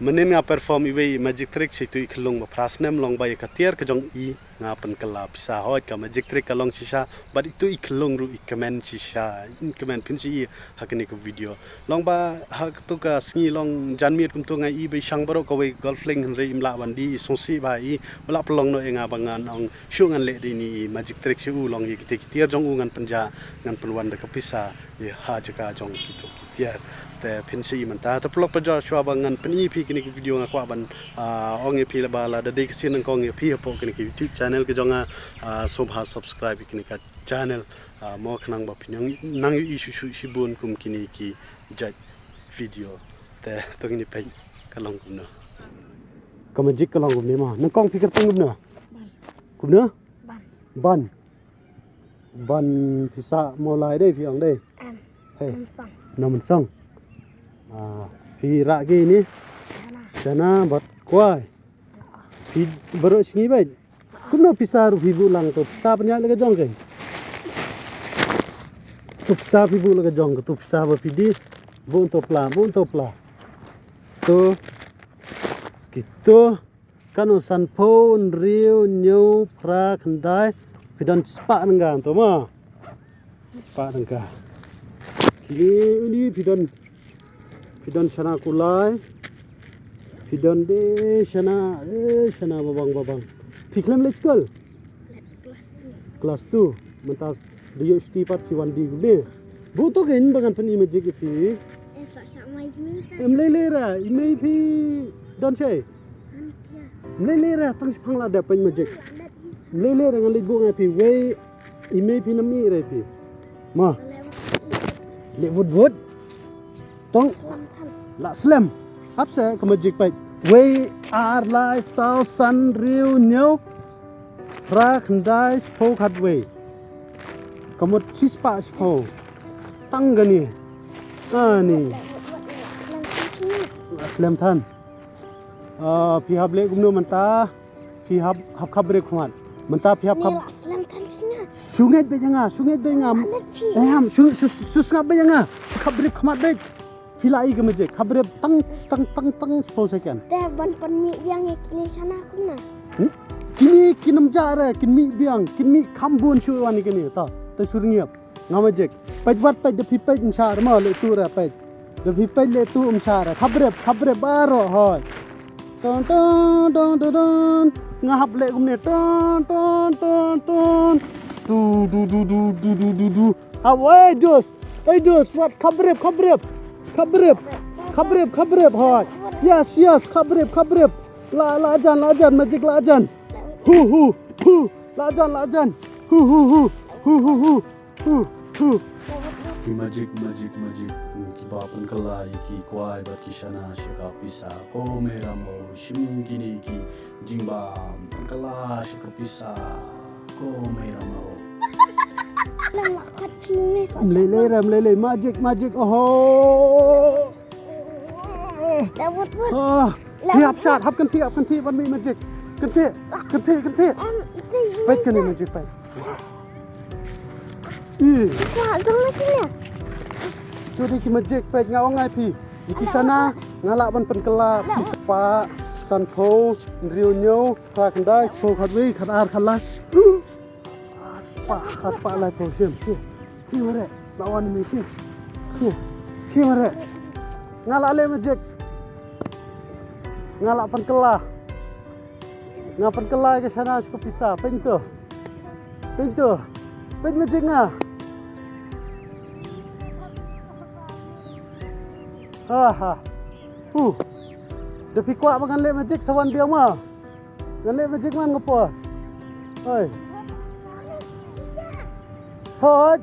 Menin nga perform iwe magic trick situ iklong maprasnem long bay katier ke jong I nga pynkylla Pisa hot ka magic trick kalong sisa but itu iklong ru ikamen sisa ikamen pinsi hakini ko video long ba hak tu ka sngi long janmir kum tu nga I be sang baro ko we golfling henry imla bandi sosi ba I bala pelong no nga bangan ong syungan le dini magic trick siu long I kitier jong ngan penja ngan peluan de Pisa ya ha jaka jong kitu kitier te pinsi menta te pelok pejar shwa bangan peni pi kini video nga kwa ban ong pi la bala da de kisin ng kong pi po kini YouTube channel ke jonga sobha subscribe kini ka channel mo khnang ba pinyong nang yu isu sibun kum kini ki jaj video te to kini pe kalong kum no ka magic kalong kum ni ma nang kong pi ka tung kum no kum no ban Pisa mo lai dei pi ong dei hey namun song phi ra ge ni Shana bat Kwah phi baro singi bai kumno Pisa ru phi bu lang to Pisa panya lega jong ke tu Pisa phi bu lega jong tu Pisa ba phi di bu to pla to kito kanu san phon riu nyu pra khandai phi dan spa ngang to ma spa ngang ini phi dan Shana kulai Pidon de Shana babang Piklem le school class 2 mentas dia sti pat fi wandi gule bu to gen bangan pen image ke fi le ra imei fi don che le ra tang phang la da pen image le ra ngal le bu ngai fi we imei fi nami re fi ma le wood tong la slam hấp sẽ có magic vậy we are like south sun riu new ra khandai phô khát we có một chispa phô tăng cái này ni slam than phi hab le gumno manta phi hab khabre khmat manta phi hab slam than sungai be janga ham susngap be janga khabre khmat be Hilai ke magic, kabre tang so second. Dah ban mi biang kini Shana kuna. Kini kinam jara, kini biang, kini kambun shu wani kini ta surniap. Nga magic. Paj wat paj de pipaj insar ma le tu ra paj. De pipaj le tu insar. Kabre baro hoy. Ton nga hab le gumne ton. Du. Away dos what kabre. Kabrib hoy. Yes, kabrib. La ajan magic la ajan. Hu. La ajan. Hu. Ki magic. Kiba Kwah ki Kwah ba ki Shana shika Pisa ko mera mo shim gini ki jingba Pynkylla shika Pisa ko mera mo. Lele magic oh hap shot hap kan thiวันมี magic กันthiไปกันนี่ magic ไปจังเลยเนี่ย tu di ki magic ไปงาเอาไงพี่อีShana ngala ban Pynkylla Pisa fa san pho riu nyo skla kan dai pho khat wi khat ar khat la Haspa lai prosim ki mare lawan mi ki mare ngala le magic ngala Pynkylla ke Shana ko Pisa pintu magic nga de pi Kwah bangan le magic sawan biang ma ngan le magic man ngopo oi hot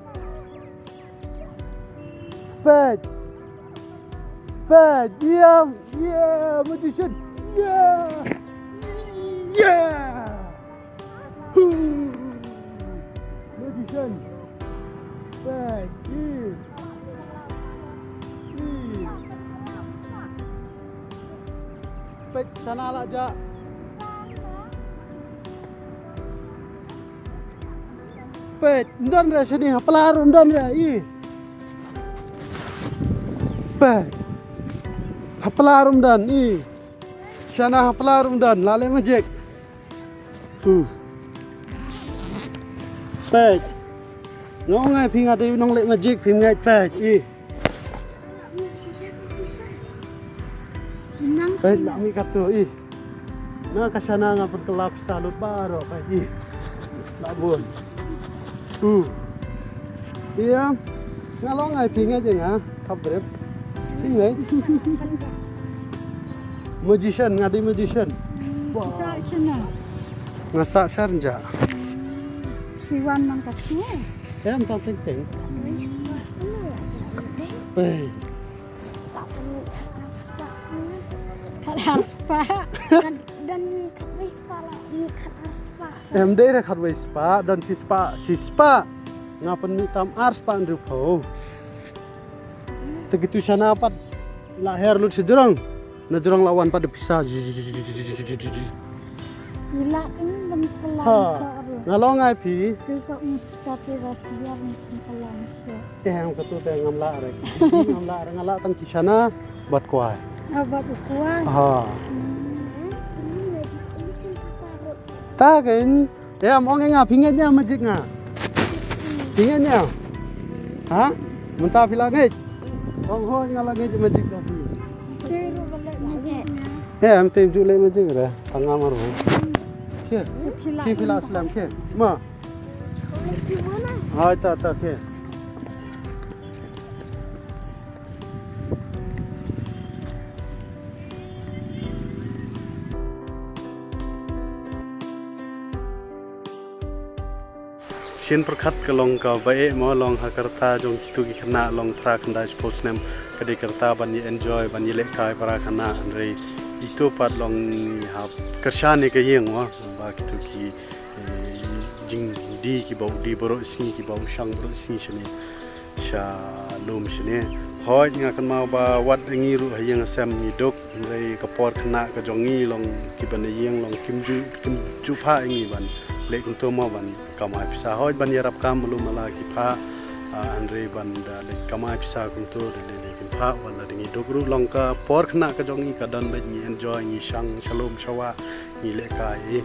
bad yeah magician yeah magician bad pet Shana la ja pet ndon ra sini pelar ndon ra pet pelar ndon Shana pelar undan lale majek. Pej. Ngau ngai phi ngade nong lek majek phi ngai pej. Pej nak mi katu na ka Shana ngapan kelap salut baro pej. Labun. Iya. Ngalong ngai phi ngai je nga khap brep. Phi ngai. Magician ngadi magician. Bisa Shana. Ngasak sarja. Siwan man kasih. Em tak ting. Pej. Apa? Dan kat Vespa lah, kat Arspa. Em deh kat Vespa dan sispa ngapan mi tam Arspa nrupo. Begitu Shana pat lahir lut sejurang. Najurang lawan pada Pisa. Gila ini bentelan Ha. soal. Ngalong ngai phi. Kau mustahil rasiar bentelan soal. Em katu te ngamla rek. Ngamla ngala tang Shana bat kuai. Abad ukuan. Ha. Ta kan. Em ong nga pingetnya majik nga. Pingetnya. Ha? Mentah pila ngej. Ong ho ngala ngej majik dah. Kira balik lagi. Em tem ju le majik ra. Tanga maru. Ke. Ke pila Islam ke. Ma. Ha ta ke. Sian perkat ke long ka bae mo long hakarta jong kitu ki khana long tra khanda sports nem kade karta ban ye enjoy ban ye le kai para khana andre itu pat long ha kershane ke yeng wa ba kitu ki jing di ki bau di boro si ki bau shang boro si shne sha lom shne hoi nga kan mau ba wat ngi ru hayeng sam ni dok andre kapor khana ka jongi long ki ban yeng long kimju pha ngi ban lek untuk mau ban kamai Pisa hoi ban yarap kam belum malah kipa andre ban lek kamai Pisa kuntur lek kipa wala dingi dogru longka por khna ka jongi ka dan bet ni enjoy ni sang shalom shawa ni lek kai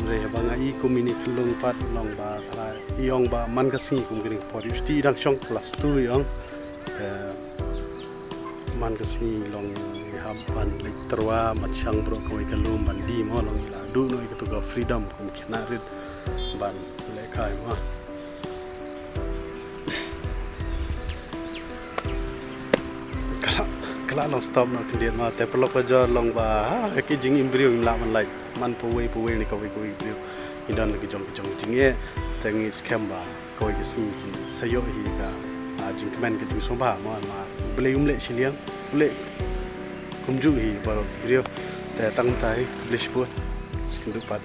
andre banga I komini khulung pat long ba thara iong ba man ka singi kum kring por usti dang chong plus 2 yong man ka singi long ham ban lek terwa man sang bro koi kalum ban di mo long ila du noi ka to freedom kum khna rit ban le khai ma kala long stop no kendian ma te pelok aja long ba ki jing imbrio la man like man puwe ni ko imbrio idan lagi jong jing e tengi scam ba ko ki si ki sayo hi ka jing kmen ki jing somba ma bele le chiliang le kumju hi ba brio te tang tai blish bu skindu pat